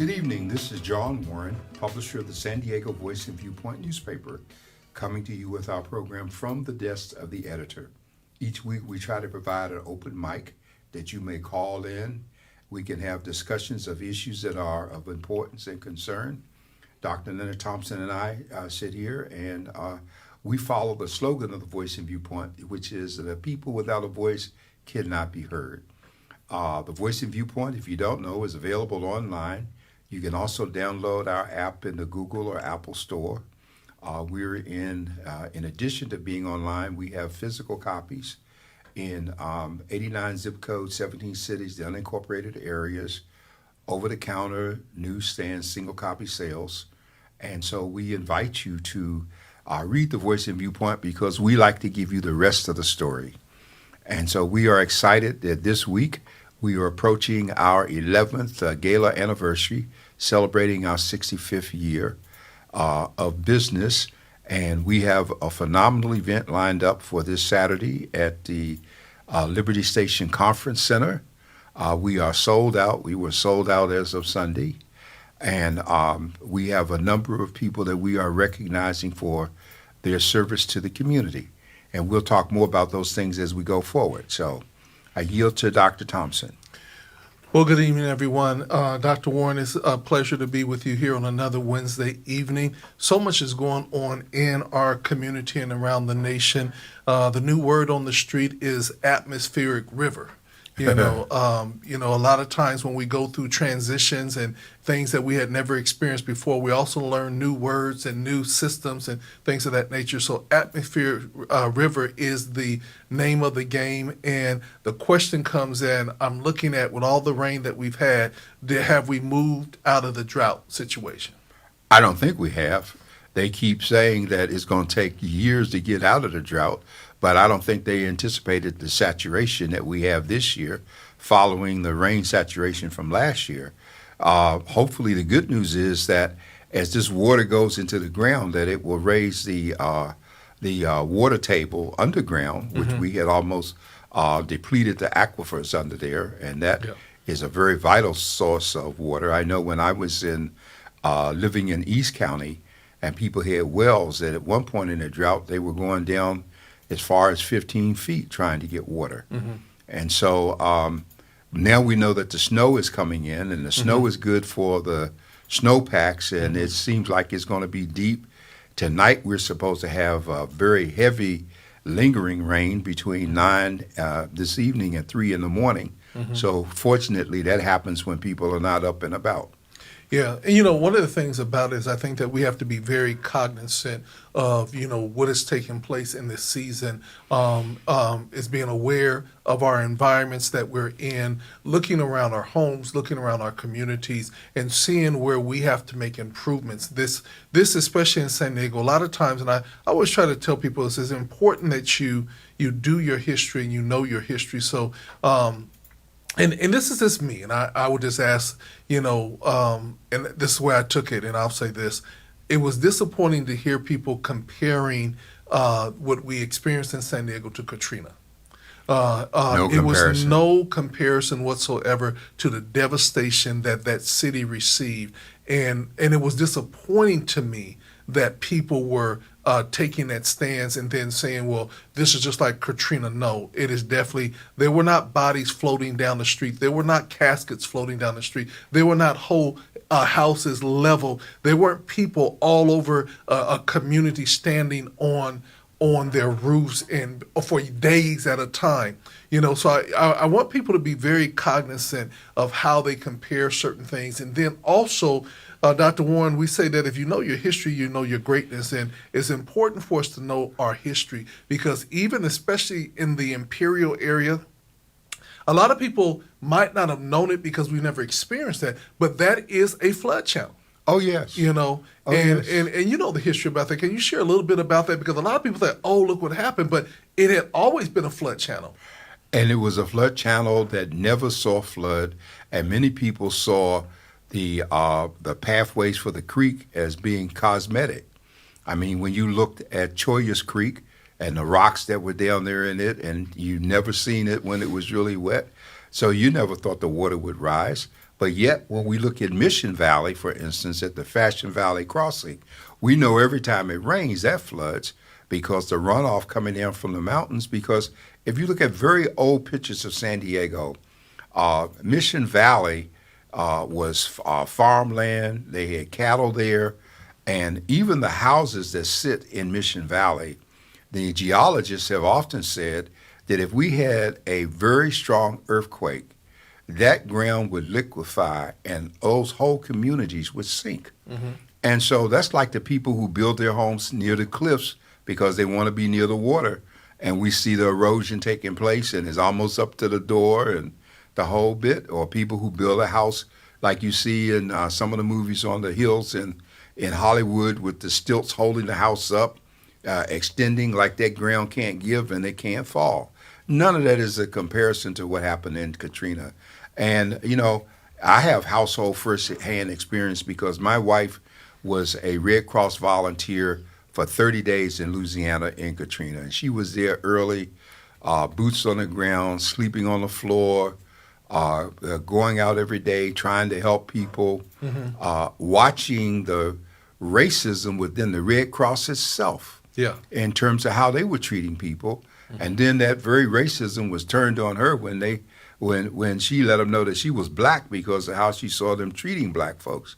Good evening. This is John Warren, publisher of the San Diego Voice and Viewpoint newspaper, coming to you with our program From the Desk of the Editor. Each week we try to provide an open mic that you may call in. We can have discussions of issues that are of importance and concern. Dr. Leonard Thompson and I sit here and we follow the slogan of the Voice and Viewpoint, which is that people without a voice cannot be heard. The Voice and Viewpoint, if you don't know, is available online. You can also download our app in the Google or Apple store. We're in addition to being online, we have physical copies in 89 zip codes, 17 cities, the unincorporated areas, over-the-counter, newsstands, single copy sales. And so we invite you to read the Voice and Viewpoint because we like to give you the rest of the story. And so we are excited that this week we are approaching our 11th gala anniversary, celebrating our 65th year of business. And we have a phenomenal event lined up for this Saturday at the Liberty Station Conference Center. We are sold out. We were sold out as of Sunday. And we have a number of people that we are recognizing for their service to the community. And we'll talk more about those things as we go forward. So I yield to Dr. Thompson. Well, good evening, everyone. Dr. Warren, it's a pleasure to be with you here on another Wednesday evening. So much is going on in our community and around the nation. The new word on the street is atmospheric river. A lot of times when we go through transitions and things that we had never experienced before, we also learn new words and new systems and things of that nature. So atmospheric river is the name of the game. And the question comes in, I'm looking at with all the rain that we've had, have we moved out of the drought situation? I don't think we have. They keep saying that it's going to take years to get out of the drought, but I don't think they anticipated the saturation that we have this year following the rain saturation from last year. Hopefully the good news is that as this water goes into the ground, that it will raise the water table underground, which we had almost depleted the aquifers under there, and that is a very vital source of water. I know when I was living in East County and people had wells that at one point in the drought, they were going down as far as 15 feet trying to get water. Mm-hmm. And so now we know that the snow is coming in, and the snow is good for the snowpacks, and it seems like it's going to be deep. Tonight we're supposed to have very heavy lingering rain between 9 this evening and 3 in the morning. Mm-hmm. So fortunately that happens when people are not up and about. Yeah, and one of the things about it is I think that we have to be very cognizant of, what is taking place in this season, is being aware of our environments that we're in, looking around our homes, looking around our communities, and seeing where we have to make improvements. This especially in San Diego, a lot of times, and I always try to tell people this is important that you do your history and you know your history. So, And this is just me, and I would just ask, and this is where I took it, and I'll say this. It was disappointing to hear people comparing what we experienced in San Diego to Katrina. It was no comparison whatsoever to the devastation that city received. And it was disappointing to me that people were taking that stance and then saying, well, this is just like Katrina. No, it is definitely, there were not bodies floating down the street. There were not caskets floating down the street. There were not whole houses leveled. There weren't people all over a community standing on their roofs and for days at a time. So I want people to be very cognizant of how they compare certain things. And then also, Dr. Warren, we say that if you know your history, you know your greatness. And it's important for us to know our history because even especially in the imperial area, a lot of people might not have known it because we've never experienced that, but that is a flood channel. Oh, yes. And you know the history about that. Can you share a little bit about that? Because a lot of people say, oh, look what happened, but it had always been a flood channel. And it was a flood channel that never saw flood, and many people saw the pathways for the creek as being cosmetic. I mean, when you looked at Choyas Creek and the rocks that were down there in it, and you never seen it when it was really wet, so you never thought the water would rise. But yet, when we look at Mission Valley, for instance, at the Fashion Valley crossing, we know every time it rains, that floods because the runoff coming down from the mountains. Because if you look at very old pictures of San Diego, Mission Valley was farmland. They had cattle there. And even the houses that sit in Mission Valley, the geologists have often said that if we had a very strong earthquake, that ground would liquefy and those whole communities would sink. And so that's like the people who build their homes near the cliffs because they want to be near the water. And we see the erosion taking place and it's almost up to the door and the whole bit. Or people who build a house like you see in some of the movies on the hills in Hollywood with the stilts holding the house up, extending like that ground can't give and it can't fall. None of that is a comparison to what happened in Katrina. And, you know, I have household first-hand experience because my wife was a Red Cross volunteer for 30 days in Louisiana in Katrina. And she was there early, boots on the ground, sleeping on the floor, going out every day, trying to help people, watching the racism within the Red Cross itself in terms of how they were treating people. And then that very racism was turned on her when she let them know that she was black because of how she saw them treating black folks.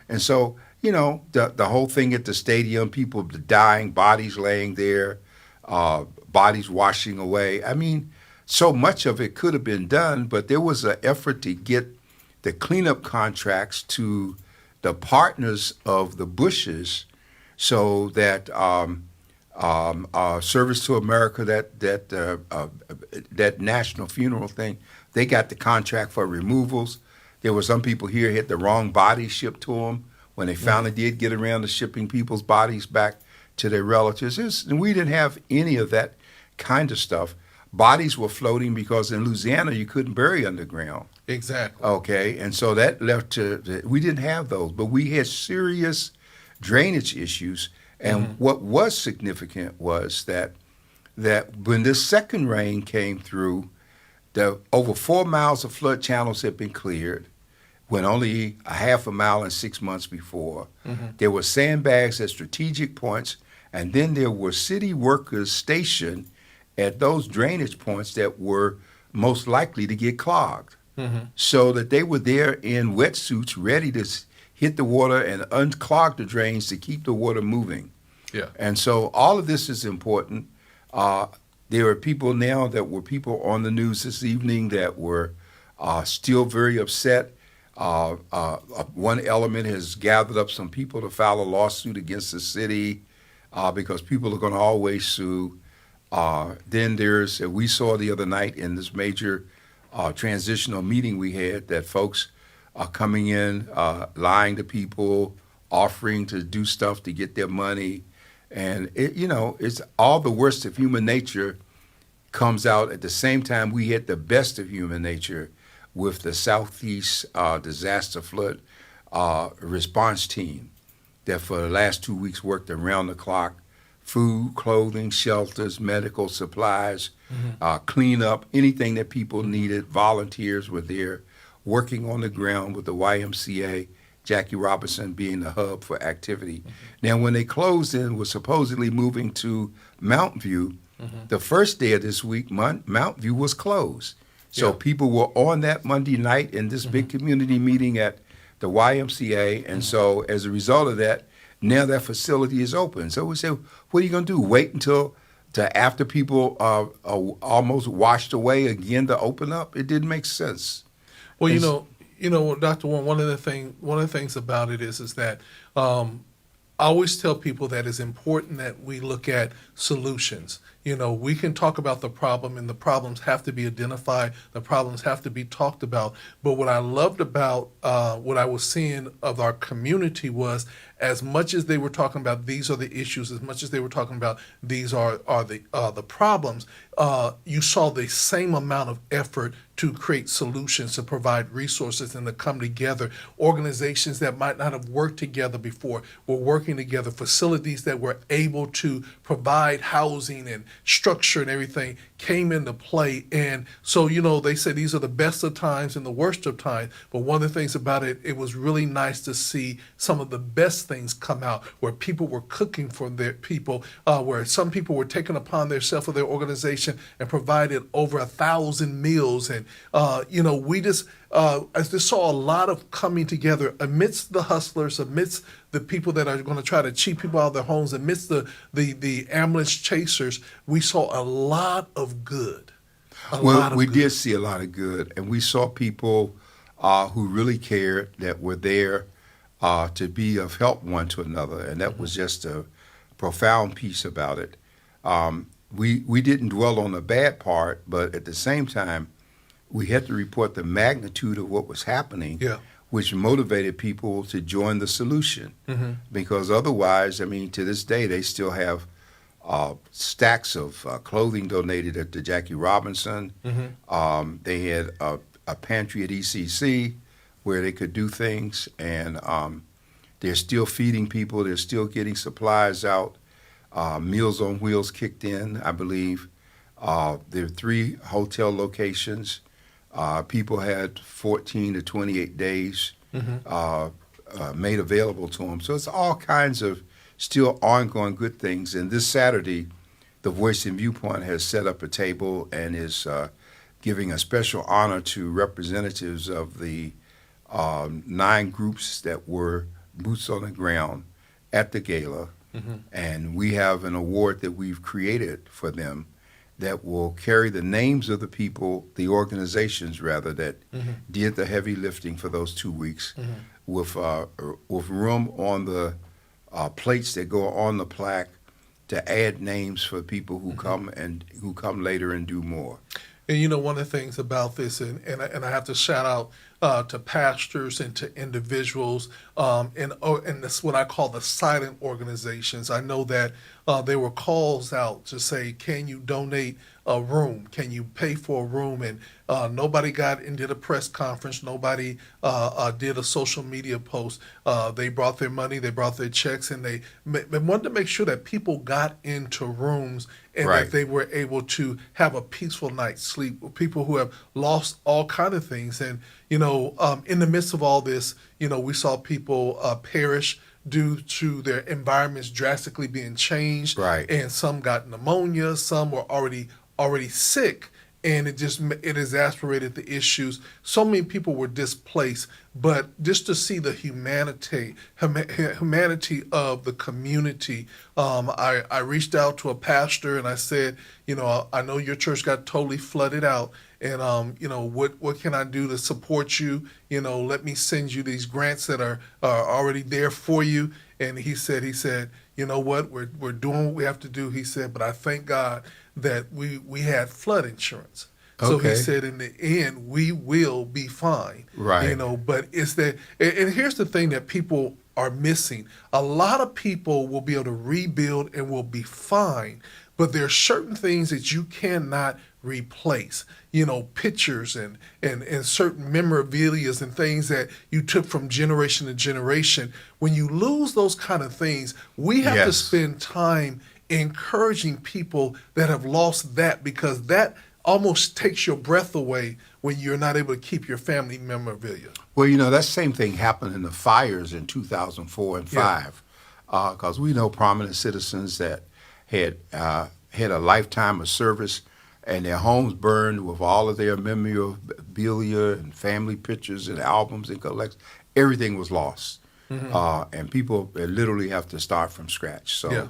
And so, you know, the whole thing at the stadium, people dying, bodies laying there, bodies washing away. I mean, so much of it could have been done, but there was an effort to get the cleanup contracts to the partners of the Bushes so that Service to America, that national funeral thing, they got the contract for removals. There were some people here had the wrong bodies shipped to them when they finally did get around to shipping people's bodies back to their relatives. And we didn't have any of that kind of stuff. Bodies were floating because in Louisiana you couldn't bury underground. Exactly. Okay, and so that left we didn't have those, but we had serious drainage issues. And what was significant was that when this second rain came through, over 4 miles of flood channels had been cleared, when only a half a mile and 6 months before. There were sandbags at strategic points, and then there were city workers stationed at those drainage points that were most likely to get clogged. So that they were there in wetsuits ready to hit the water and unclog the drains to keep the water moving. And so all of this is important. There are people now that were people on the news this evening that were still very upset. One element has gathered up some people to file a lawsuit against the city because people are going to always sue. Then we saw the other night in this major transitional meeting we had that folks are coming in, lying to people, offering to do stuff to get their money. And, it's all the worst of human nature comes out at the same time we hit the best of human nature with the Southeast Disaster Flood Response Team that for the last 2 weeks worked around the clock, food, clothing, shelters, medical supplies, cleanup, anything that people needed. Volunteers were there working on the ground with the YMCA, Jackie Robinson being the hub for activity. Now, when they closed and were supposedly moving to Mount View, the first day of this week, Mount View was closed. So people were on that Monday night in this big community meeting at the YMCA. And so as a result of that, now that facility is open. So we said, what are you going to do? Wait until after people are almost washed away again to open up? It didn't make sense. Well, Dr. Warren, one of the things about it is that I always tell people that it's important that we look at solutions. We can talk about the problem, and the problems have to be identified. The problems have to be talked about. But what I loved about what I was seeing of our community was, as much as they were talking about these are the issues, as much as they were talking about these are the problems, you saw the same amount of effort to create solutions, to provide resources, and to come together. Organizations that might not have worked together before were working together. Facilities that were able to provide housing structure and everything came into play. And so, they say these are the best of times and the worst of times. But one of the things about it, it was really nice to see some of the best things come out, where people were cooking for their people, where some people were taking upon themselves for their organization and provided over 1,000 meals. And, we just, I just saw a lot of coming together amidst the hustlers, amidst the people that are going to try to cheat people out of their homes, amidst the ambulance chasers. We saw a lot of good. We did see a lot of good, and we saw people who really cared, that were there to be of help one to another, and that was just a profound piece about it. We didn't dwell on the bad part, but at the same time, we had to report the magnitude of what was happening, which motivated people to join the solution. Because otherwise, to this day, they still have stacks of clothing donated to Jackie Robinson. They had a pantry at ECC where they could do things, and they're still feeding people. They're still getting supplies out. Meals on Wheels kicked in, I believe. There are 3 hotel locations. People had 14 to 28 days made available to them. So it's all kinds of still ongoing good things. And this Saturday, the Voice and Viewpoint has set up a table and is giving a special honor to representatives of the 9 groups that were boots on the ground at the gala. And we have an award that we've created for them that will carry the names of the people, the organizations rather, that did the heavy lifting for those 2 weeks, with room on the plates that go on the plaque to add names for people who come later and do more. And one of the things about this, and I have to shout out to pastors and to individuals, and that's what I call the silent organizations. I know that there were calls out to say, can you donate a room? Can you pay for a room? And nobody got and did a press conference. Nobody did a social media post. They brought their money, they brought their checks, and they wanted to make sure that people got into rooms and that they were able to have a peaceful night's sleep. People who have lost all kind of things. And, in the midst of all this, we saw people perish due to their environments drastically being changed. And some got pneumonia, some were already sick, and it exasperated the issues. So many people were displaced, but just to see the humanity of the community, I reached out to a pastor and I said, I know your church got totally flooded out, and what can I do to support you? Let me send you these grants that are already there for you. And he said, you know what, we're doing what we have to do. He said, but I thank God that we had flood insurance. So he said, in the end, we will be fine. But it's that, and here's the thing that people are missing. A lot of people will be able to rebuild and will be fine, but there are certain things that you cannot replace. Pictures and certain memorabilia and things that you took from generation to generation. When you lose those kind of things, we have to spend time encouraging people that have lost that, because that almost takes your breath away when you're not able to keep your family memorabilia. Well, that same thing happened in the fires in 2004 and 5, because we know prominent citizens that had a lifetime of service and their homes burned with all of their memorabilia and family pictures and albums and collections. Everything was lost. And people literally have to start from scratch. So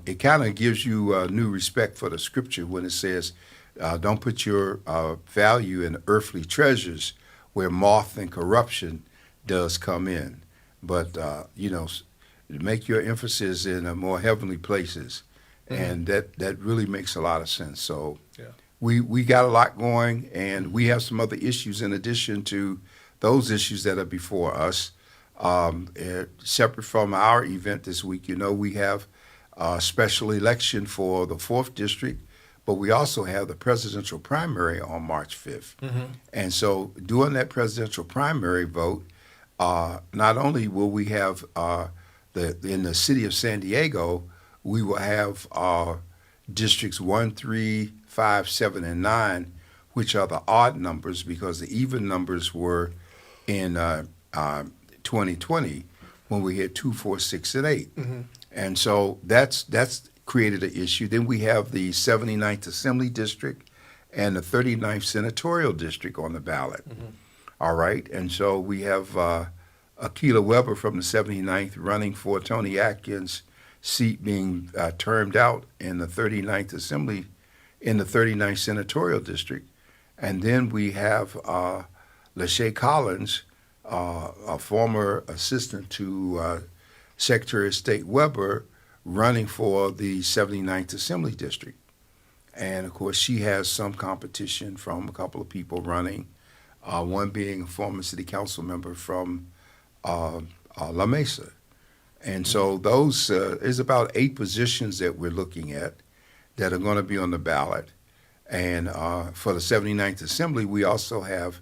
it kind of gives you a new respect for the scripture when it says, don't put your value in earthly treasures where moth and corruption does come in. But, make your emphasis in more heavenly places. And that really makes a lot of sense. So we got a lot going, and we have some other issues in addition to those issues that are before us. Separate from our event this week, we have a special election for the 4th District, but we also have the presidential primary on March 5th. And so during that presidential primary vote, not only will we have in the city of San Diego, we will have districts 1, 3, 5, 7, and 9, which are the odd numbers because the even numbers were in 2020 when we had 2, 4, 6, and 8. And so that's created an issue. Then we have the 79th Assembly District and the 39th Senatorial District on the ballot. All right. And so we have Akila Weber from the 79th running for Tony Atkins' seat being termed out in the 39th Assembly, in the 39th Senatorial District. And then we have Lachey Collins, a former assistant to Secretary of State Weber, running for the 79th Assembly District. And of course, she has some competition from a couple of people running, one being a former city council member from La Mesa. And so those is about 8 positions that we're looking at that are going to be on the ballot. And for the 79th Assembly, we also have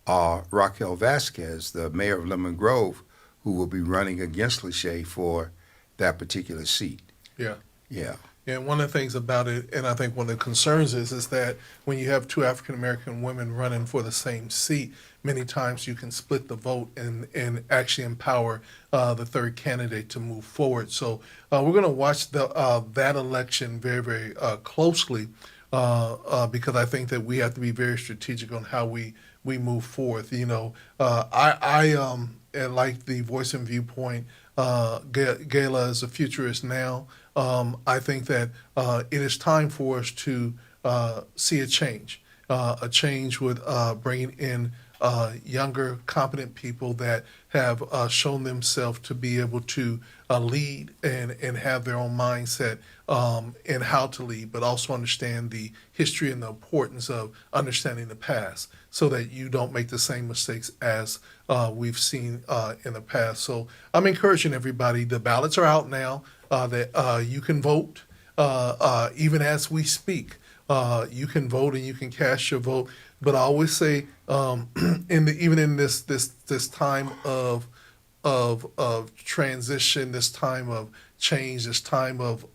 Raquel Vasquez, the mayor of Lemon Grove, who will be running against Lachey for that particular seat. Yeah. Yeah. And one of the things about it, and I think one of the concerns is that when you have 2 African American women running for the same seat, many times you can split the vote and actually empower the third candidate to move forward. So we're going to watch that election very, very closely because I think that we have to be very strategic on how we move forth. You know, I like the Voice and Viewpoint. Gala is a futurist now. I think that it is time for us to see a change with bringing in younger, competent people that have shown themselves to be able to lead and have their own mindset in how to lead, but also understand the history and the importance of understanding the past so that you don't make the same mistakes as we've seen in the past. So I'm encouraging everybody. The ballots are out now. That you can vote even as we speak. You can vote and you can cast your vote. But I always say, even in this time of transition, this time of change, this time of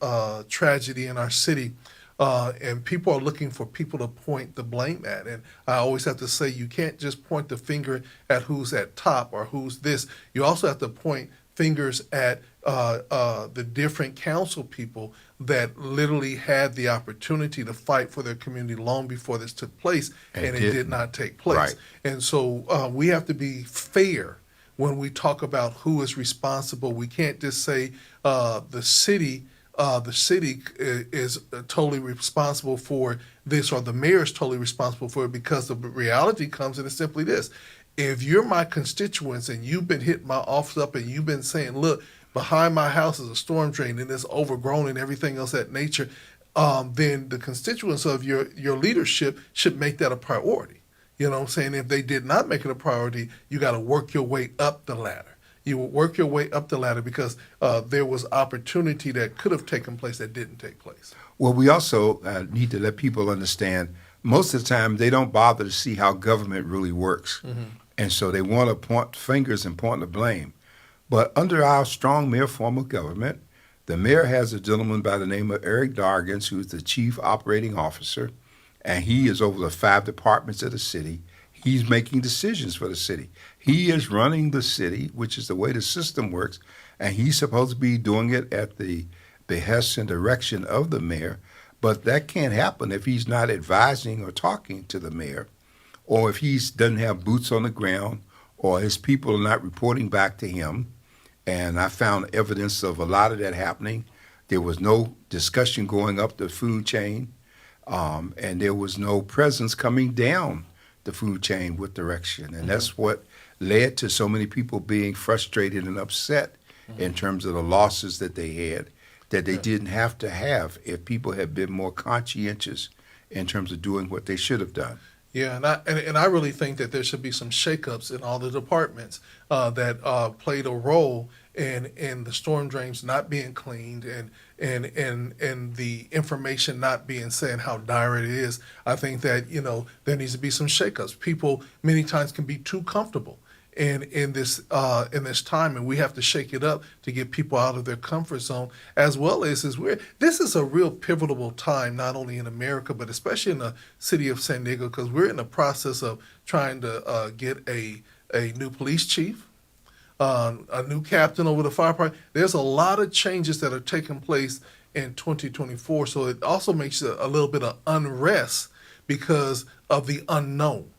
tragedy in our city, and people are looking for people to point the blame at. And I always have to say, you can't just point the finger at who's at top or who's this. You also have to point fingers at the different council people that literally had the opportunity to fight for their community long before this took place, and it did not take place. Right. And so we have to be fair when we talk about who is responsible. We can't just say the city is totally responsible for this, or the mayor is totally responsible for it, because the reality comes, and it's simply this. If you're my constituents and you've been hitting my office up and you've been saying, look, behind my house is a storm drain and it's overgrown and everything else that nature, then the constituents of your leadership should make that a priority. You know what I'm saying? If they did not make it a priority, you got to work your way up the ladder. You will work your way up the ladder because there was opportunity that could have taken place that didn't take place. Well, we also need to let people understand most of the time they don't bother to see how government really works. Mm-hmm. And so they want to point fingers and point the blame. But under our strong mayor form of government, the mayor has a gentleman by the name of Eric Dargans, who is the chief operating officer, and he is over the 5 departments of the city. He's making decisions for the city. He is running the city, which is the way the system works, and he's supposed to be doing it at the behest and direction of the mayor. But that can't happen if he's not advising or talking to the mayor, or if he doesn't have boots on the ground, or his people are not reporting back to him. And I found evidence of a lot of that happening. There was no discussion going up the food chain, and there was no presence coming down the food chain with direction. And that's what led to so many people being frustrated and upset in terms of the losses that they had, that they didn't have to have if people had been more conscientious in terms of doing what they should have done. Yeah, and I really think that there should be some shakeups in all the departments that played a role in the storm drains not being cleaned and the information not being said how dire it is. I think that there needs to be some shakeups. People many times can be too comfortable in this time, and we have to shake it up to get people out of their comfort zone, as well as this is a real pivotal time, not only in America but especially in the city of San Diego, because we're in the process of trying to get a new police chief, a new captain over the fire department. There's a lot of changes that are taking place in 2024, so it also makes a little bit of unrest because of the unknown.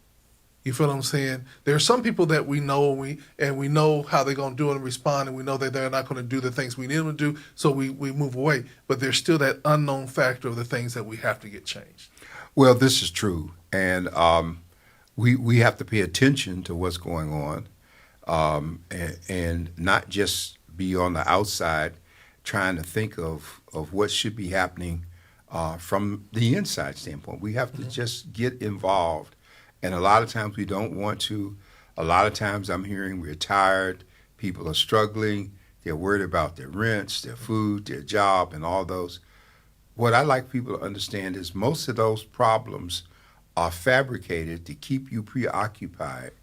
You feel what I'm saying? There are some people that we know, and we know how they're going to do it and respond, and we know that they're not going to do the things we need them to do, so we move away. But there's still that unknown factor of the things that we have to get changed. Well, this is true, and we have to pay attention to what's going on, and not just be on the outside trying to think of what should be happening from the inside standpoint. We have to just get involved. And a lot of times we don't want to. A lot of times I'm hearing we're tired, people are struggling, they're worried about their rents, their food, their job, and all those. What I like people to understand is most of those problems are fabricated to keep you preoccupied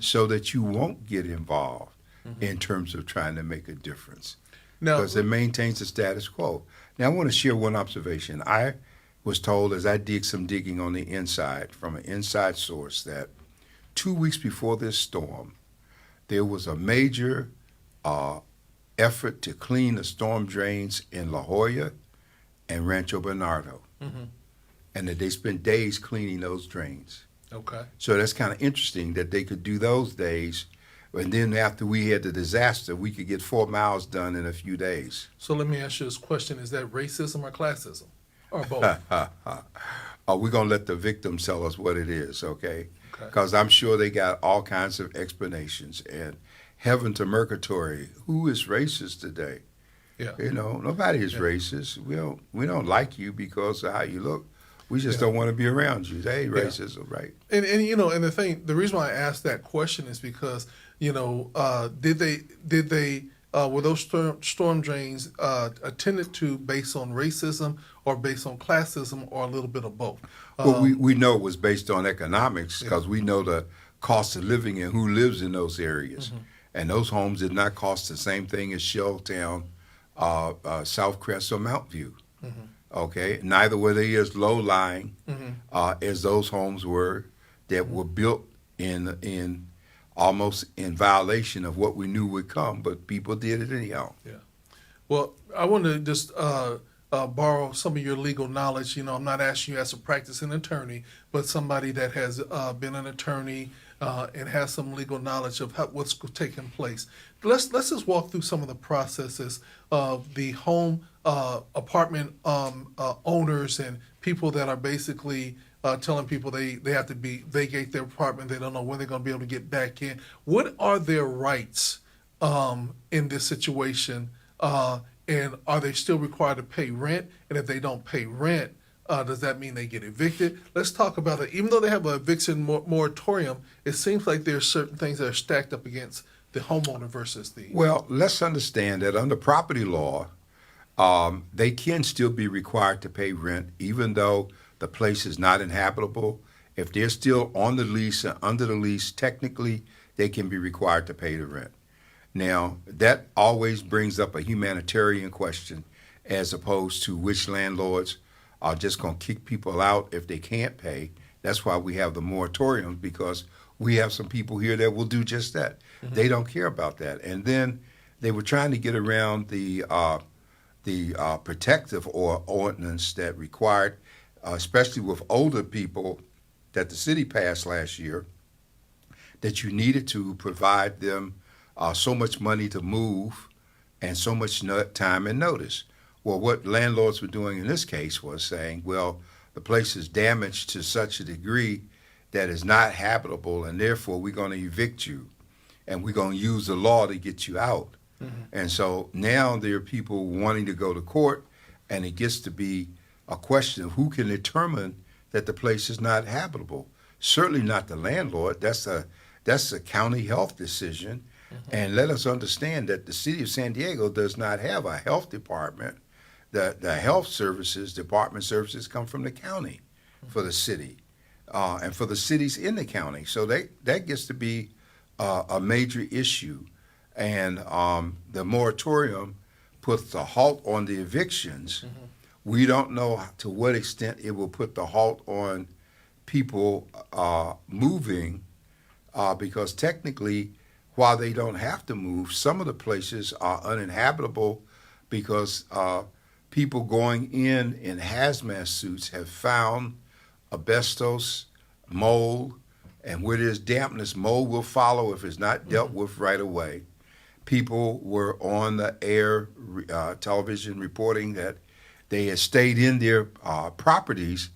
so that you won't get involved in terms of trying to make a difference. Because it maintains the status quo. Now, I want to share one observation. I was told as I did some digging on the inside from an inside source that 2 weeks before this storm, there was a major effort to clean the storm drains in La Jolla and Rancho Bernardo. And that they spent days cleaning those drains. Okay. So that's kind of interesting that they could do those days, and then after we had the disaster, we could get 4 miles done in a few days. So let me ask you this question. Is that racism or classism? Or both? We're going to let the victims tell us what it is, okay? Okay. Because I'm sure they got all kinds of explanations. And heaven to Murgatory, who is racist today? Yeah. You know, nobody is racist. We don't like you because of how you look. We just don't want to be around you. They ain't racism, right? And you know, and the reason why I asked that question is because, you know, were those storm drains attended to based on racism or based on classism or a little bit of both? Well, we know it was based on economics because we know the cost of living and who lives in those areas. And those homes did not cost the same thing as Shelltown, South Crest, or Mount View. Okay, neither were they as low-lying as those homes were that were built in almost in violation of what we knew would come, but people did it anyhow. Yeah. Well, I want to just borrow some of your legal knowledge. You know, I'm not asking you as a practicing attorney, but somebody that has been an attorney and has some legal knowledge of what's taking place. Let's just walk through some of the processes of the home apartment owners and people that are basically telling people they have to vacate their apartment. They don't know when they're going to be able to get back in. What are their rights in this situation? And are they still required to pay rent? And if they don't pay rent, does that mean they get evicted? Let's talk about it. Even though they have an eviction moratorium, it seems like there are certain things that are stacked up against the homeowner versus the... Well, let's understand that under property law, they can still be required to pay rent even though the place is not inhabitable. If they're still on the lease and under the lease, technically they can be required to pay the rent. Now, that always brings up a humanitarian question as opposed to which landlords are just going to kick people out if they can't pay. That's why we have the moratoriums, because we have some people here that will do just that. They don't care about that. And then they were trying to get around the protective ordinance that required, especially with older people, that the city passed last year, that you needed to provide them so much money to move and so much time and notice. Well, what landlords were doing in this case was saying, well, the place is damaged to such a degree that is not habitable, and therefore we're going to evict you, and we're going to use the law to get you out. And so now there are people wanting to go to court, and it gets to be a question of who can determine that the place is not habitable. Certainly not the landlord. That's a county health decision. And let us understand that the city of San Diego does not have a health department. The health services, department services come from the county for the city and for the cities in the county. So that gets to be a major issue, and the moratorium puts a halt on the evictions. We don't know to what extent it will put the halt on people moving, because technically, while they don't have to move, some of the places are uninhabitable because people going in hazmat suits have found asbestos, mold, and where there's dampness, mold will follow if it's not dealt with right away. People were on the air television reporting that they had stayed in their properties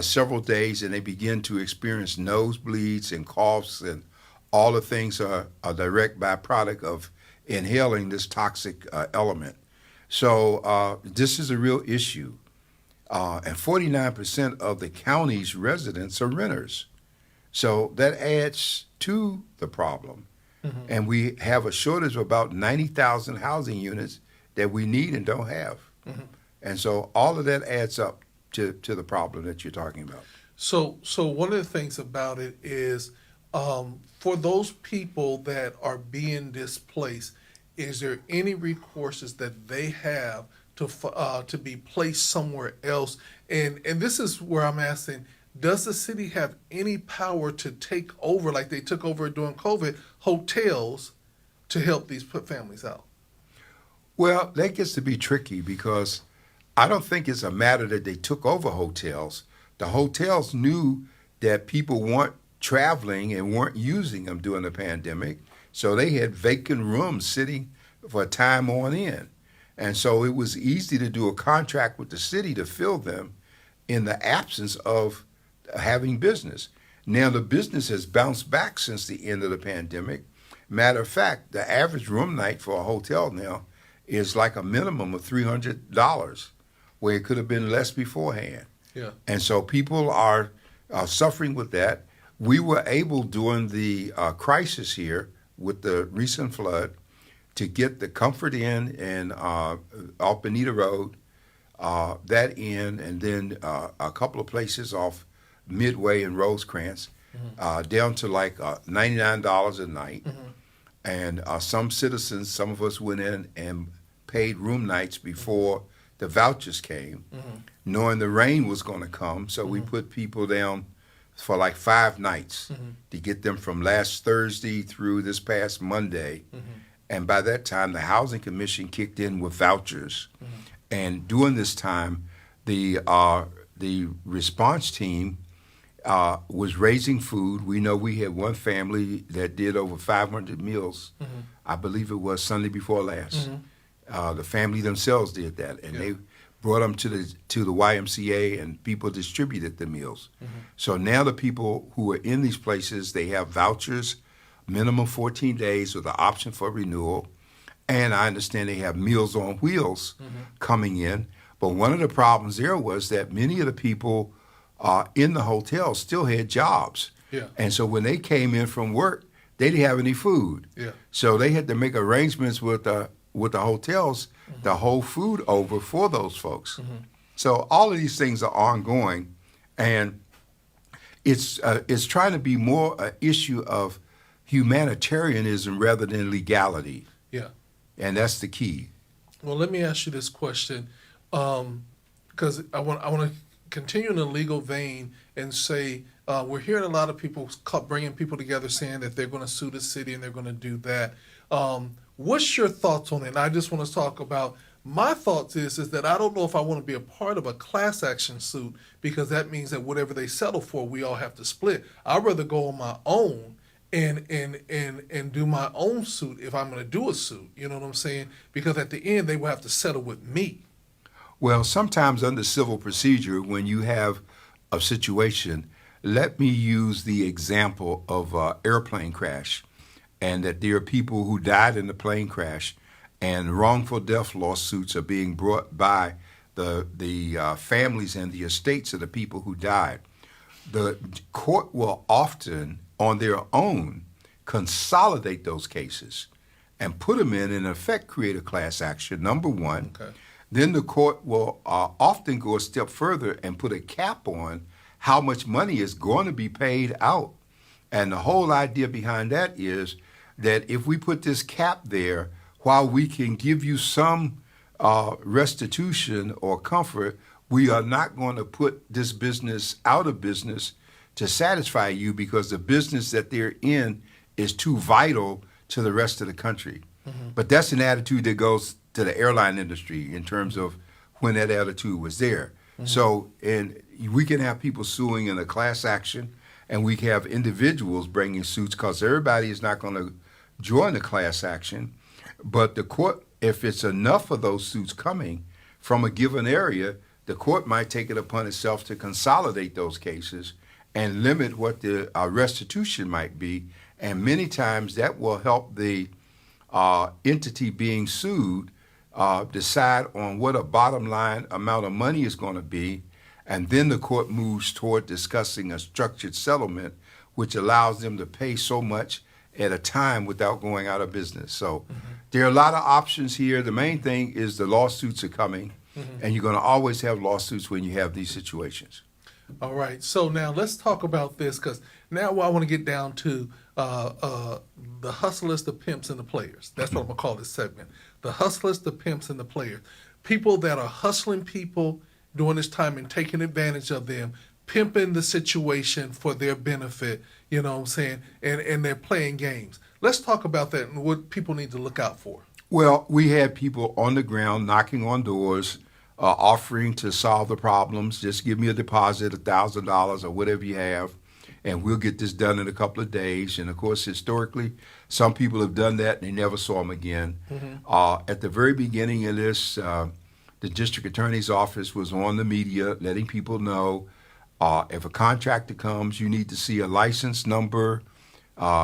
several days, and they begin to experience nosebleeds and coughs, and all the things are a direct byproduct of inhaling this toxic element. So this is a real issue. And 49% of the county's residents are renters. So that adds to the problem. And we have a shortage of about 90,000 housing units that we need and don't have. And so all of that adds up to the problem that you're talking about. So one of the things about it is, for those people that are being displaced, is there any recourses that they have to be placed somewhere else? And this is where I'm asking, does the city have any power to take over, like they took over during COVID, hotels to help these families out? Well, that gets to be tricky because I don't think it's a matter that they took over hotels. The hotels knew that people weren't traveling and weren't using them during the pandemic, so they had vacant rooms sitting for a time on end. And so it was easy to do a contract with the city to fill them in the absence of having business. Now the business has bounced back since the end of the pandemic. Matter of fact, the average room night for a hotel now is like a minimum of $300, where it could have been less beforehand. Yeah. And so people are suffering with that. We were able during the crisis here with the recent flood to get the Comfort Inn and off Bonita Road, that inn, and then a couple of places off Midway and Rosecrans, down to like $99 a night. And some citizens, some of us went in and paid room nights before the vouchers came, knowing the rain was going to come. So we put people down for like 5 nights to get them from last Thursday through this past Monday. And by that time, the Housing Commission kicked in with vouchers. And during this time, the response team was raising food. We know we had one family that did over 500 meals. I believe it was Sunday before last. The family themselves did that, and they brought them to the YMCA, and people distributed the meals. So now the people who are in these places, they have vouchers, minimum 14 days with the option for renewal. And I understand they have Meals on Wheels coming in. But one of the problems there was that many of the people in the hotel still had jobs. Yeah. And so when they came in from work, they didn't have any food. Yeah. So they had to make arrangements with the hotels to hold food over for those folks. So all of these things are ongoing, and it's trying to be more an issue of humanitarianism rather than legality. Yeah. And that's the key. Well, let me ask you this question, because I want to continue in the legal vein and say we're hearing a lot of people bringing people together saying that they're going to sue the city and they're going to do that. What's your thoughts on it? And I just want to talk about my thoughts is that I don't know if I want to be a part of a class action suit, because that means that whatever they settle for, we all have to split. I'd rather go on my own and do my own suit if I'm going to do a suit. You know what I'm saying? Because at the end, they will have to settle with me. Well, sometimes under civil procedure, when you have a situation, let me use the example of an airplane crash, and that there are people who died in the plane crash, and wrongful death lawsuits are being brought by the families and the estates of the people who died. The court will often, on their own, consolidate those cases and put them in effect, create a class action, number one. Okay. Then the court will often go a step further and put a cap on how much money is going to be paid out And the whole idea behind that is that if we put this cap there, while we can give you some restitution or comfort, we are not going to put this business out of business to satisfy you, because the business that they're in is too vital to the rest of the country. But that's an attitude that goes to the airline industry in terms of when that attitude was there. So, and we can have people suing in a class action, and we can have individuals bringing suits, because everybody is not going to join the class action. But the court, if it's enough of those suits coming from a given area, the court might take it upon itself to consolidate those cases and limit what the restitution might be. And many times that will help the entity being sued decide on what a bottom line amount of money is going to be. And then the court moves toward discussing a structured settlement, which allows them to pay so much at a time without going out of business. So there are a lot of options here. The main thing is the lawsuits are coming, and you're going to always have lawsuits when you have these situations. All right. So now let's talk about this, because now I want to get down to the hustlers, the pimps, and the players. That's what I'm going to call this segment. The hustlers, the pimps, and the players. People that are hustling people during this time and taking advantage of them, pimping the situation for their benefit, you know what I'm saying, and they're playing games. Let's talk about that and what people need to look out for. Well, we had people on the ground knocking on doors, offering to solve the problems. Just give me a deposit, $1,000 or whatever you have, and we'll get this done in a couple of days. And of course, historically, some people have done that and they never saw them again. At the very beginning of this, the district attorney's office was on the media letting people know if a contractor comes, you need to see a license number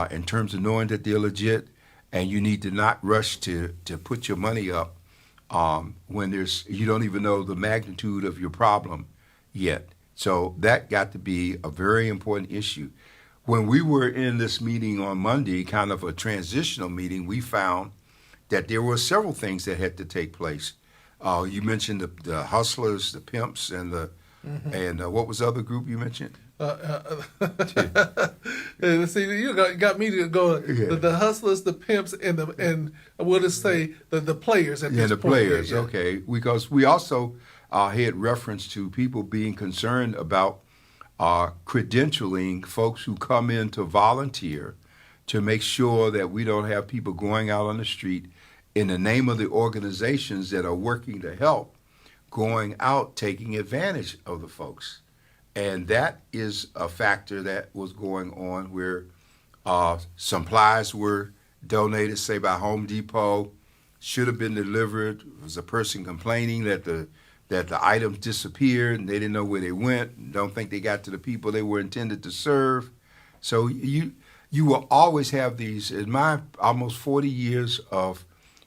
in terms of knowing that they're legit, and you need to not rush to put your money up when you don't even know the magnitude of your problem yet. So that got to be a very important issue. When we were in this meeting on Monday, kind of a transitional meeting, we found that there were several things that had to take place. You mentioned the hustlers, the pimps, and and what was the other group you mentioned? See, you got me to go. Yeah. The hustlers, the pimps, and what to say the players at this The point. players, Yeah. okay. Because we also had reference to people being concerned about credentialing folks who come in to volunteer, to make sure that we don't have people going out on the street in the name of the organizations that are working to help, going out taking advantage of the folks. And that is a factor that was going on where supplies were donated, say by Home Depot, should have been delivered. There was a person complaining that the items disappeared and they didn't know where they went, don't think they got to the people they were intended to serve. So you will always have these. In my almost 40 years of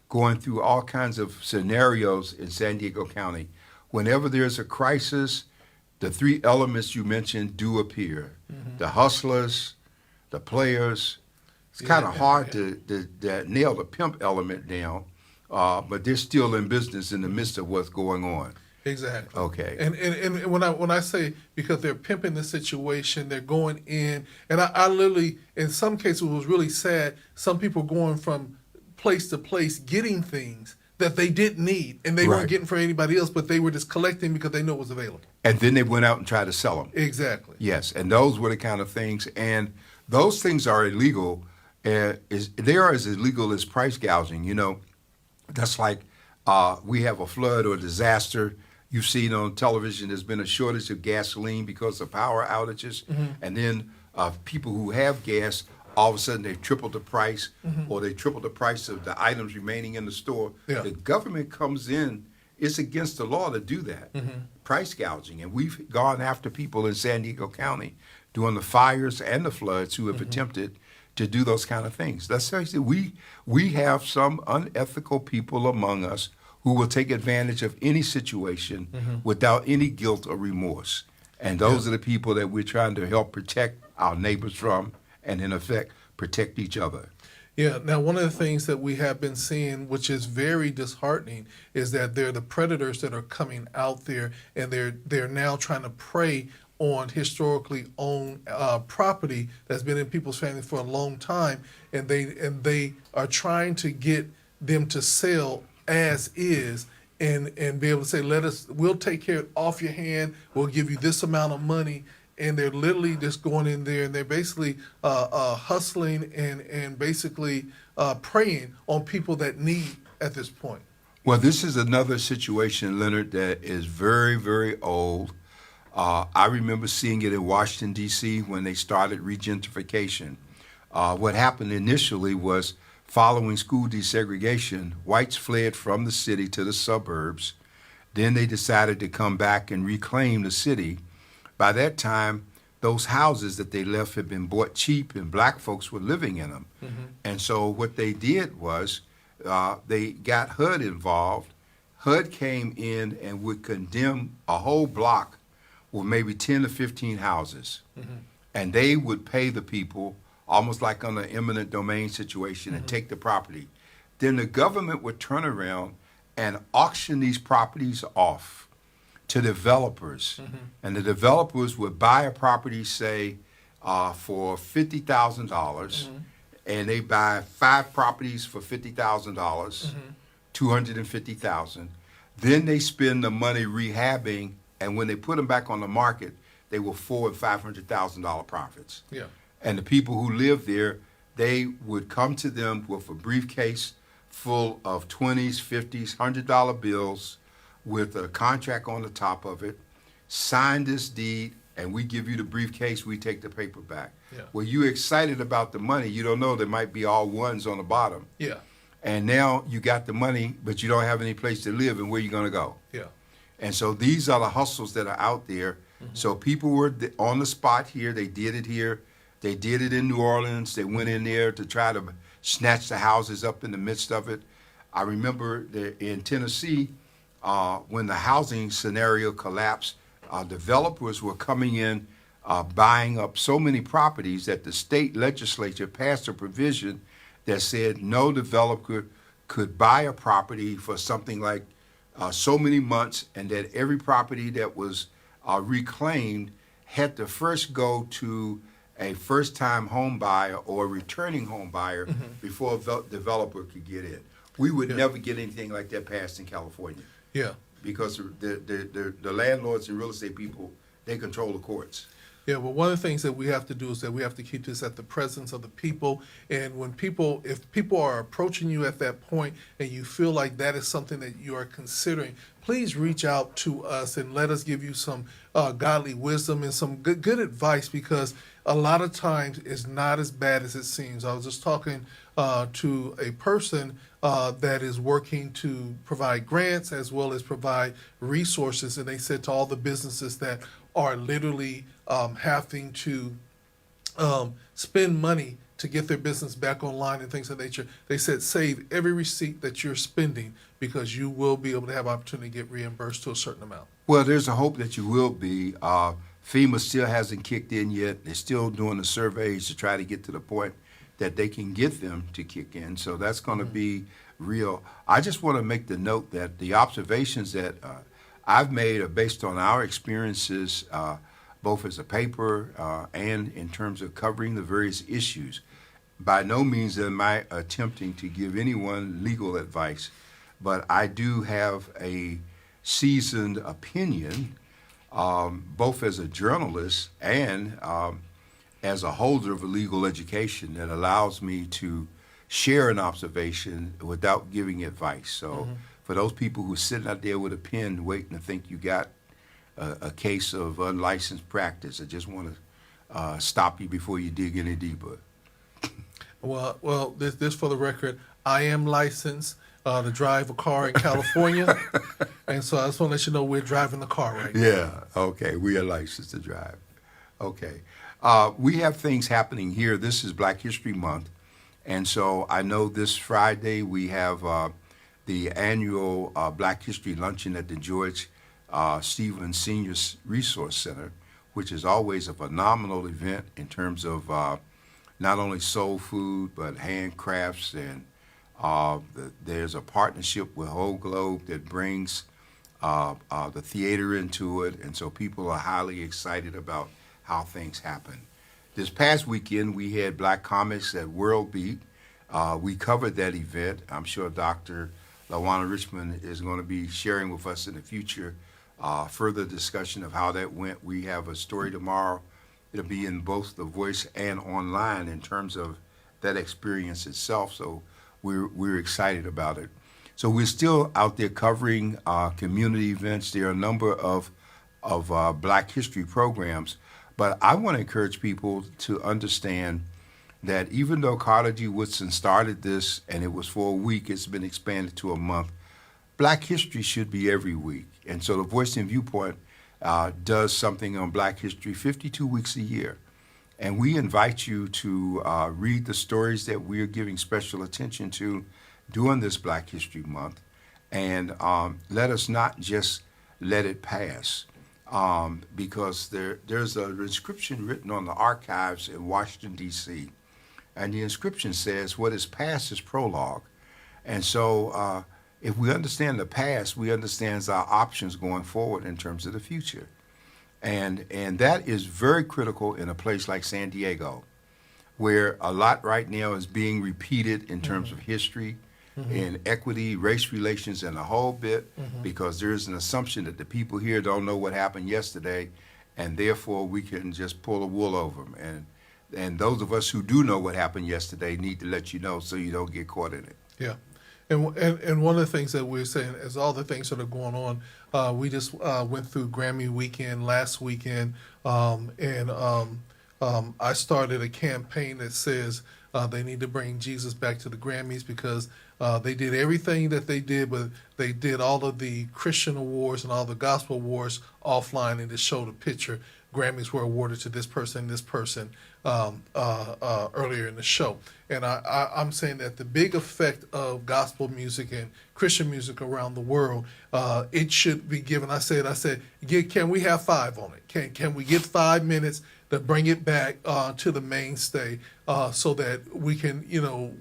going through all kinds of scenarios in San Diego County, whenever there's a crisis, the three elements you mentioned do appear. The hustlers, the players. It's kind of hard to nail the pimp element down, but they're still in business in the midst of what's going on. Exactly. Okay. And when I say, because they're pimping the situation, they're going in, and I literally, in some cases, it was really sad. Some people going from place to place getting things that they didn't need, and they Right. weren't getting for anybody else, but they were just collecting because they know it was available. And then they went out and tried to sell them. Exactly. Yes, and those were the kind of things, and those things are illegal. They are as illegal as price gouging. You know, that's like we have a flood or a disaster. You've seen on television there's been a shortage of gasoline because of power outages, and then people who have gas, all of a sudden they've tripled the price, or they tripled the price of the items remaining in the store. Yeah. The government comes in. It's against the law to do that, price gouging. And we've gone after people in San Diego County during the fires and the floods who have attempted to do those kind of things. Let's say we have some unethical people among us who will take advantage of any situation without any guilt or remorse. And those are the people that we're trying to help protect our neighbors from, and in effect, protect each other. Yeah. Now, one of the things that we have been seeing, which is very disheartening, is that they're the predators that are coming out there, and they're now trying to prey on historically owned property that's been in people's family for a long time, and they are trying to get them to sell as is, and be able to say, we'll take care of it off your hand, we'll give you this amount of money. And they're literally just going in there and they're basically hustling and basically preying on people that need at this point. Well, this is another situation, Leonard, that is very, very old. I remember seeing it in Washington, D.C. when they started regentrification. What happened initially was, following school desegregation, whites fled from the city to the suburbs. Then they decided to come back and reclaim the city. By that time, those houses that they left had been bought cheap and black folks were living in them. Mm-hmm. And so what they did was they got HUD involved. HUD came in and would condemn a whole block with maybe 10 to 15 houses. Mm-hmm. And they would pay the people almost like on an eminent domain situation and take the property. Then the government would turn around and auction these properties off to developers, and the developers would buy a property, say, for $50,000, and they buy 5 properties for $50,000, $250,000. Then they spend the money rehabbing, and when they put them back on the market, they were $400,000 and $500,000 profits. Yeah. And the people who lived there, they would come to them with a briefcase full of 20s, 50s, $100 bills, with a contract on the top of it, sign this deed, and we give you the briefcase, we take the paper back. Yeah. Well, you're excited about the money. You don't know there might be all ones on the bottom. Yeah. And now you got the money, but you don't have any place to live, and where you going to go? Yeah. And so these are the hustles that are out there. Mm-hmm. So people were on the spot here. They did it here. They did it in New Orleans. They went in there to try to snatch the houses up in the midst of it. I remember in Tennessee, when the housing scenario collapsed, developers were coming in, buying up so many properties that the state legislature passed a provision that said no developer could buy a property for something like so many months, and that every property that was reclaimed had to first go to a first-time home buyer or a returning home buyer before a developer could get in. We would never get anything like that passed in California. Yeah. Because the landlords and real estate people, they control the courts. Yeah, well, one of the things that we have to do is that we have to keep this at the presence of the people. And if people are approaching you at that point and you feel like that is something that you are considering, please reach out to us and let us give you some godly wisdom and some good advice, because a lot of times it's not as bad as it seems. I was just talking to a person that is working to provide grants as well as provide resources, and they said to all the businesses that are literally having to spend money to get their business back online and things of that nature, they said save every receipt that you're spending, because you will be able to have opportunity to get reimbursed to a certain amount. Well, there's a hope that you will be. FEMA still hasn't kicked in yet. They're still doing the surveys to try to get to the point that they can get them to kick in. So that's going to be real. I just want to make the note that the observations that I've made are based on our experiences, both as a paper and in terms of covering the various issues. By no means am I attempting to give anyone legal advice, but I do have a seasoned opinion, both as a journalist and as a holder of a legal education, that allows me to share an observation without giving advice. So for those people who are sitting out there with a pen waiting to think you got a case of unlicensed practice, I just want to stop you before you dig any deeper. Well, this for the record, I am licensed to drive a car in California, and so I just want to let you know we're driving the car right now. Yeah, okay, we are licensed to drive. Okay. We have things happening here. This is Black History Month, and so I know this Friday we have the annual Black History Luncheon at the George Stevens Senior Resource Center, which is always a phenomenal event in terms of not only soul food, but handcrafts, and there's a partnership with Whole Globe that brings the theater into it, and so people are highly excited about how things happen. This past weekend, we had Black Comics at World Beat. We covered that event. I'm sure Dr. LaWanna Richmond is going to be sharing with us in the future further discussion of how that went. We have a story tomorrow. It'll be in both The Voice and online in terms of that experience itself. So we're excited about it. So we're still out there covering community events. There are a number of Black History programs, but I want to encourage people to understand that even though Carter G. Woodson started this and it was for a week, it's been expanded to a month. Black History should be every week, and so the Voice and Viewpoint does something on Black History 52 weeks a year. And we invite you to read the stories that we're giving special attention to during this Black History Month, and let us not just let it pass, because there's an inscription written on the archives in Washington, D.C., and the inscription says, "What is past is prologue." And so if we understand the past, we understand our options going forward in terms of the future. And that is very critical in a place like San Diego, where a lot right now is being repeated in terms of history, in equity, race relations, and a whole bit, because there is an assumption that the people here don't know what happened yesterday, and therefore we can just pull the wool over them. And those of us who do know what happened yesterday need to let you know so you don't get caught in it. Yeah. And one of the things that we're saying is all the things that are going on. We just went through Grammy weekend last weekend, and I started a campaign that says they need to bring Jesus back to the Grammys, because they did everything that they did, but they did all of the Christian awards and all the gospel awards offline and just showed a picture. Grammys were awarded to this person earlier in the show. And I'm saying that the big effect of gospel music and Christian music around the world, it should be given. I said, can we have 5 on it? Can we get 5 minutes to bring it back to the mainstay, so that we can,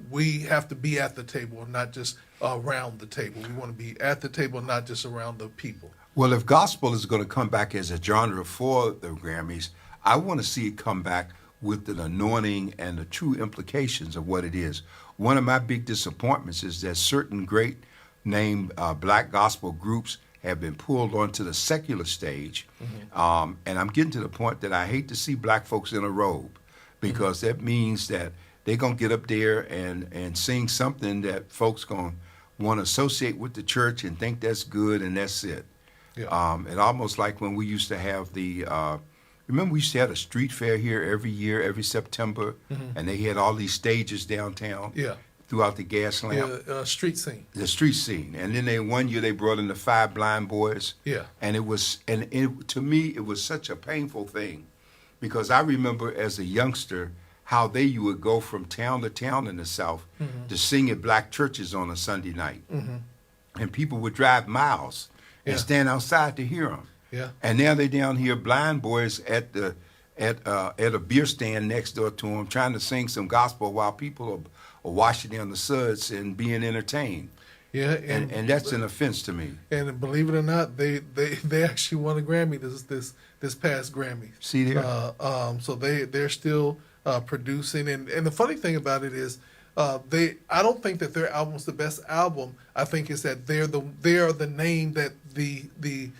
we have to be at the table and not just around the table. We want to be at the table, not just around the people. Well, if gospel is going to come back as a genre for the Grammys, I want to see it come back with an anointing and the true implications of what it is. One of my big disappointments is that certain great named Black gospel groups have been pulled onto the secular stage. And I'm getting to the point that I hate to see Black folks in a robe, because that means that they're going to get up there and sing something that folks going to want to associate with the church and think that's good, and that's it. Yeah. And almost like when we used to have remember we used to have a street fair here every year, every September, and they had all these stages downtown. Yeah. Throughout the gas lamp. Street scene. The street scene. And then one year they brought in the 5 Blind Boys. Yeah. And to me, it was such a painful thing, because I remember as a youngster how you would go from town to town in the South to sing at Black churches on a Sunday night. And people would drive miles and stand outside to hear them. Yeah. And now they're down here, Blind Boys, at a beer stand next door to them, trying to sing some gospel while people are washing down the suds and being entertained. Yeah, and that's an offense to me. And believe it or not, they actually won a Grammy this past Grammy. See there. So they're still producing, and the funny thing about it is, I don't think that their album's the best album. I think it's that they are the name that the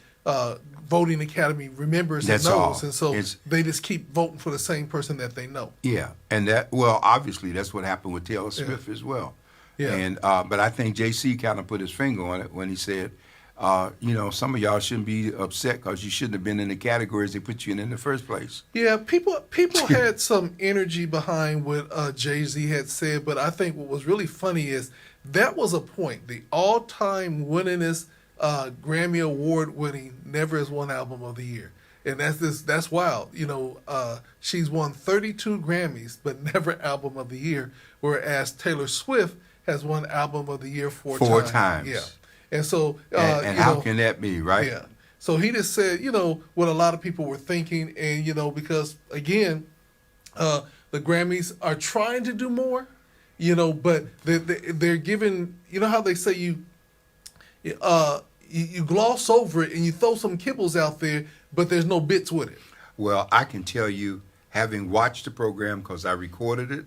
voting academy remembers and knows, and so they just keep voting for the same person that they know. Yeah, and obviously that's what happened with Taylor Swift as well. Yeah, and but I think JC kind of put his finger on it when he said, some of y'all shouldn't be upset because you shouldn't have been in the categories they put you in the first place. Yeah, people had some energy behind what Jay-Z had said, but I think what was really funny is that was a point. The all-time winningest Grammy Award-winning Never Has Won Album of the Year. And that's wild. She's won 32 Grammys, but never Album of the Year, whereas Taylor Swift has won Album of the Year 4 times. 4 times. Yeah. And so, and how can that be, right? Yeah. So he just said, what a lot of people were thinking, and because again, the Grammys are trying to do more, but they're giving. How they say you gloss over it and you throw some kibbles out there, but there's no bits with it. Well, I can tell you, having watched the program because I recorded it,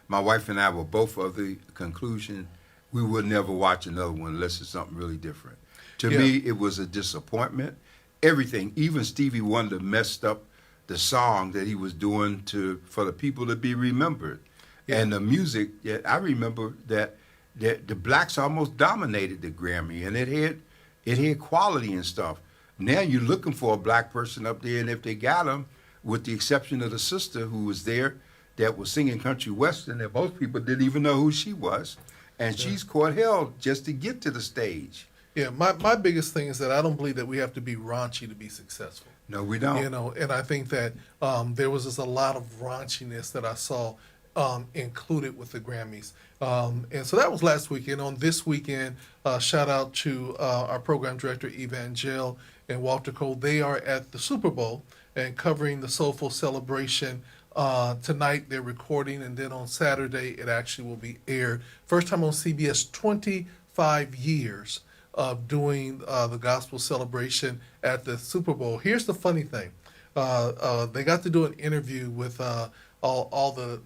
my wife and I were both of the conclusion we would never watch another one unless it's something really different. To Yeah. me, it was a disappointment. Everything, even Stevie Wonder messed up the song that he was doing for the people to be remembered. Yeah. And the music, yeah, I remember that the blacks almost dominated the Grammy, and it had quality and stuff. Now you're looking for a black person up there, and if they got them, with the exception of the sister who was there that was singing country western, that most people didn't even know who she was, and she's caught hell just to get to the stage. Yeah, my biggest thing is that I don't believe that we have to be raunchy to be successful. No, we don't. You know, and I think that there was just a lot of raunchiness that I saw included with the Grammys. And so that was last weekend. On this weekend, shout out to our program director, Evangel and Walter Cole. They are at the Super Bowl and covering the Soulful Celebration. Tonight they're recording, and then on Saturday it actually will be aired. First time on CBS, 25 years of doing the gospel celebration at the Super Bowl. Here's the funny thing. They got to do an interview with all the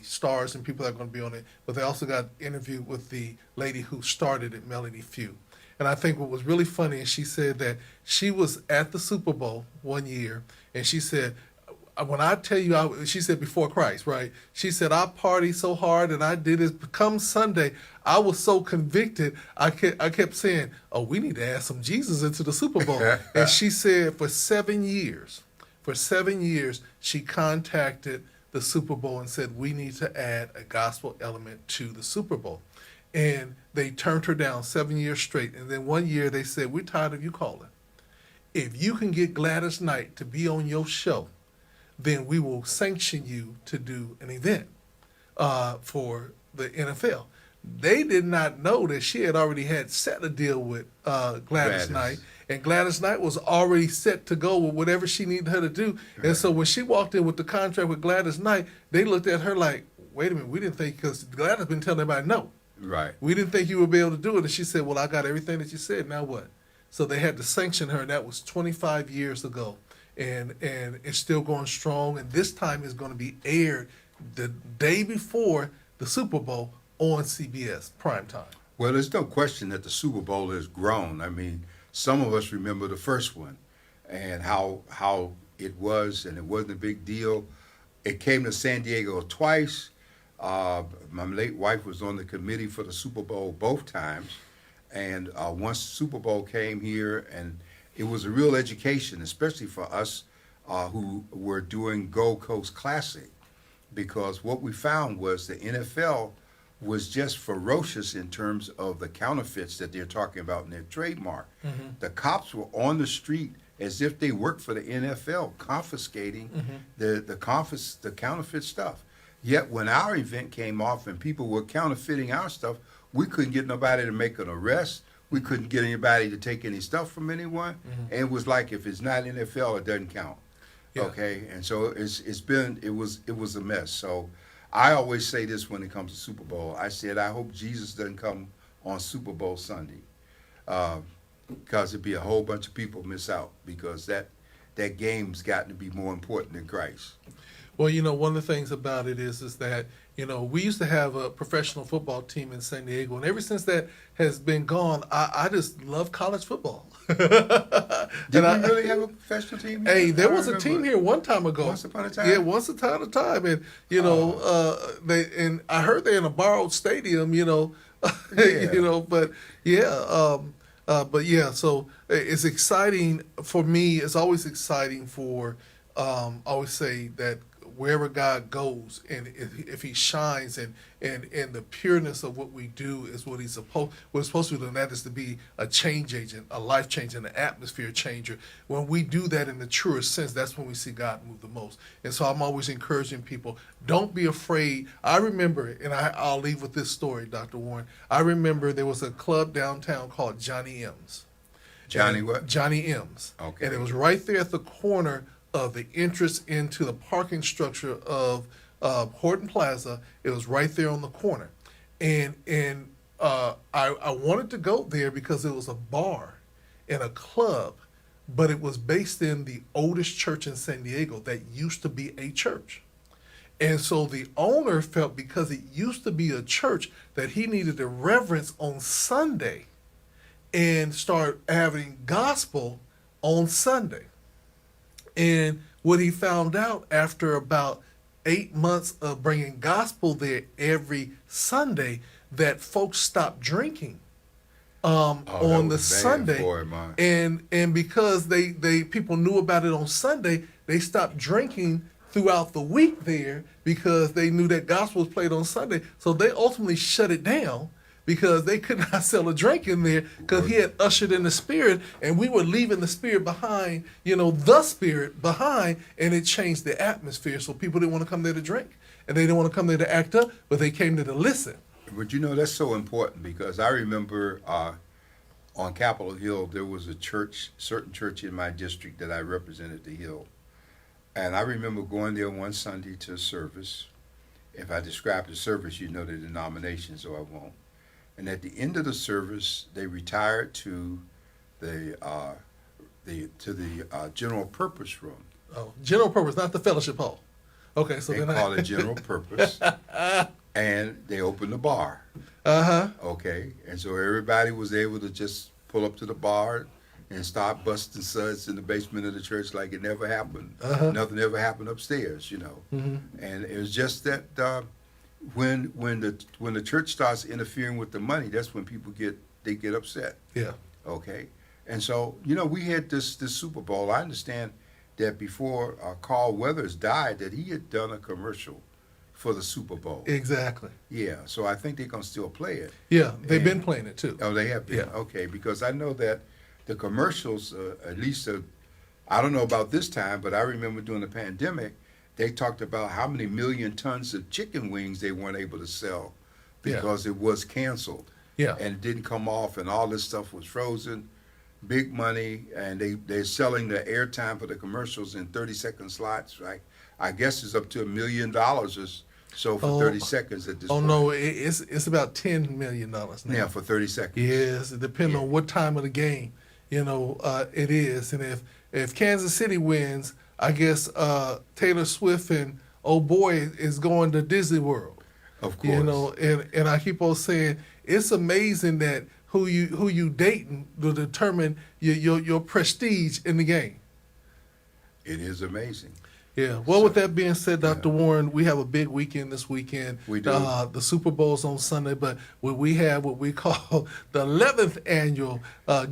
stars and people that are going to be on it, but they also got an interview with the lady who started it, Melanie Few. And I think what was really funny is she said that she was at the Super Bowl one year, and she said, when I tell you, she said before Christ, right? She said, I partied so hard and I did it. Come Sunday, I was so convicted, I kept saying, oh, we need to add some Jesus into the Super Bowl. And she said for 7 years, she contacted the Super Bowl and said, we need to add a gospel element to the Super Bowl. And they turned her down 7 years straight. And then one year they said, we're tired of you calling. If you can get Gladys Knight to be on your show, then we will sanction you to do an event for the NFL. They did not know that she had already had set a deal with Gladys Knight, and Gladys Knight was already set to go with whatever she needed her to do. Right. And so when she walked in with the contract with Gladys Knight, they looked at her like, wait a minute, we didn't think, because Gladys been telling everybody no. Right. We didn't think you would be able to do it. And she said, well, I got everything that you said, now what? So they had to sanction her, and that was 25 years ago. And it's still going strong, and this time it's going to be aired the day before the Super Bowl on CBS primetime. Well, there's no question that the Super Bowl has grown. I mean, some of us remember the first one and how it was, and it wasn't a big deal. It came to San Diego twice. My late wife was on the committee for the Super Bowl both times, and once the Super Bowl came here, and it was a real education, especially for us who were doing Gold Coast Classic, because what we found was the NFL was just ferocious in terms of the counterfeits that they're talking about in their trademark. Mm-hmm. The cops were on the street as if they worked for the NFL, confiscating the counterfeit stuff. Yet when our event came off and people were counterfeiting our stuff, we couldn't get nobody to make an arrest. We couldn't get anybody to take any stuff from anyone, and it was like, if it's not NFL, it doesn't count. Yeah. Okay, and so it was a mess. So I always say this when it comes to Super Bowl. I said, I hope Jesus doesn't come on Super Bowl Sunday, because it'd be a whole bunch of people miss out, because that game's gotten to be more important than Christ. Well, you know, one of the things about it is that, you know, we used to have a professional football team in San Diego, and ever since that has been gone, I just love college football. Did we really have a professional team here? Hey, there was a team here one time ago. Once upon a time? Yeah, once upon a time. And, you know, I heard they're in a borrowed stadium, you know, Yeah. you know, but yeah, so it's exciting for me. It's always exciting for, I always say that wherever God goes, and if He shines, and the pureness of what we do is what it's supposed to do, and that is to be a change agent, a life changer, an atmosphere changer. When we do that in the truest sense, that's when we see God move the most. And so I'm always encouraging people, don't be afraid. I remember, and I'll leave with this story, Dr. Warren. I remember there was a club downtown called Johnny M's. Johnny what? Johnny M's. Okay. And it was right there at the corner of the entrance into the parking structure of Horton Plaza. It was right there on the corner. And I wanted to go there because it was a bar and a club, but it was based in the oldest church in San Diego that used to be a church. And so the owner felt because it used to be a church that he needed to reverence on Sunday and start having gospel on Sunday. And what he found out after about 8 months of bringing gospel there every Sunday, that folks stopped drinking on the Sunday, and because they people knew about it on Sunday, they stopped drinking throughout the week there because they knew that gospel was played on Sunday. So they ultimately shut it down because they could not sell a drink in there because he had ushered in the spirit, and we were leaving the spirit behind, the spirit behind, and it changed the atmosphere. So people didn't want to come there to drink, and they didn't want to come there to act up, but they came there to listen. But that's so important because I remember on Capitol Hill there was a certain church in my district that I represented, the Hill, and I remember going there one Sunday to a service. If I describe the service, you know the denomination, so I won't. And at the end of the service, they retired to the general purpose room. Oh, general purpose, not the fellowship hall. Okay, so they call it general purpose, and they opened the bar. Okay, and so everybody was able to just pull up to the bar and start busting suds in the basement of the church like it never happened. Nothing ever happened upstairs, And it was just that when the church starts interfering with the money, that's when people get upset. Yeah. Okay, and so we had this Super Bowl. I understand that before Carl Weathers died, that he had done a commercial for the Super Bowl. Exactly. Yeah, so I think they're going to still play it. Yeah, they've been playing it too. Oh, they have been? Yeah. Okay, because I know that the commercials, at least, I don't know about this time, but I remember during the pandemic, they talked about how many million tons of chicken wings they weren't able to sell because it was canceled. Yeah. And it didn't come off, and all this stuff was frozen. Big money, and they're selling the airtime for the commercials in 30-second slots, right? I guess it's up to $1 million or so for 30 seconds at this point. Oh, no, it's about $10 million now. Yeah, for 30 seconds. Yes, it depends on what time of the game, it is. And if Kansas City wins, I guess Taylor Swift and old boy is going to Disney World. Of course. And I keep on saying, it's amazing that who you dating will determine your prestige in the game. It is amazing. Yeah. Well, with that being said, Dr. Warren, we have a big weekend this weekend. We do. The Super Bowl's on Sunday, but we have what we call the 11th annual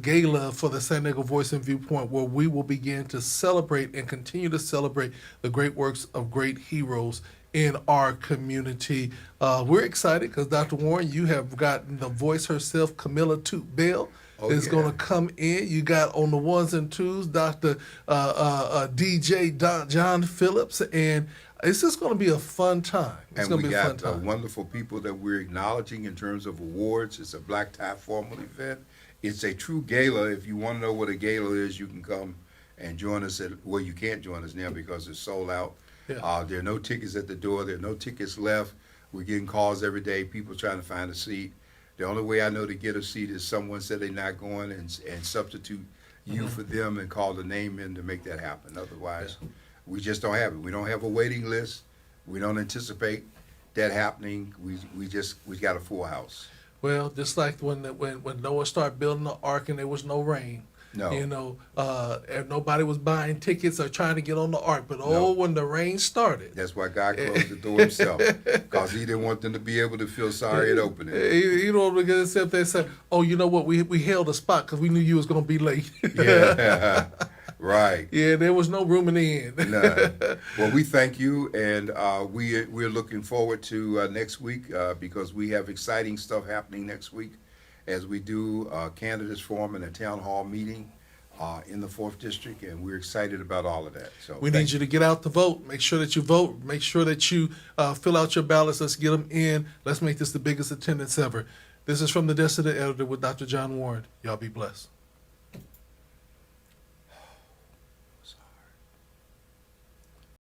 gala for the San Diego Voice and Viewpoint, where we will begin to celebrate and continue to celebrate the great works of great heroes in our community. We're excited because, Dr. Warren, you have gotten the voice herself, Camilla Toot Bell, is going to come in. You got on the ones and twos, Dr. DJ John Phillips, and it's just going to be a fun time. It's going to be a fun time. Wonderful people that we're acknowledging in terms of awards. It's a black tie formal event. It's a true gala. If you want to know what a gala is, you can come and join us you can't join us now because it's sold out. Yeah. There are no tickets at the door. There are no tickets left. We're getting calls every day, people trying to find a seat. The only way I know to get a seat is someone said they're not going and substitute you for them and call the name in to make that happen. Otherwise, we just don't have it. We don't have a waiting list. We don't anticipate that happening. We got a full house. Well, just like when Noah started building the ark and there was no rain. No. And nobody was buying tickets or trying to get on the ark. But when the rain started. That's why God closed the door himself, because he didn't want them to be able to feel sorry at opening. Because if they said, oh, you know what, we held a spot because we knew you was going to be late. Yeah, right. Yeah, there was no room in the end. None. Well, we thank you, and we're looking forward to next week because we have exciting stuff happening next week as we do candidates forum and a town hall meeting in the 4th District, and we're excited about all of that. So we need you to get out to vote. Make sure that you vote. Make sure that you fill out your ballots. Let's get them in. Let's make this the biggest attendance ever. This is from the desk of the editor with Dr. John Warren. Y'all be blessed.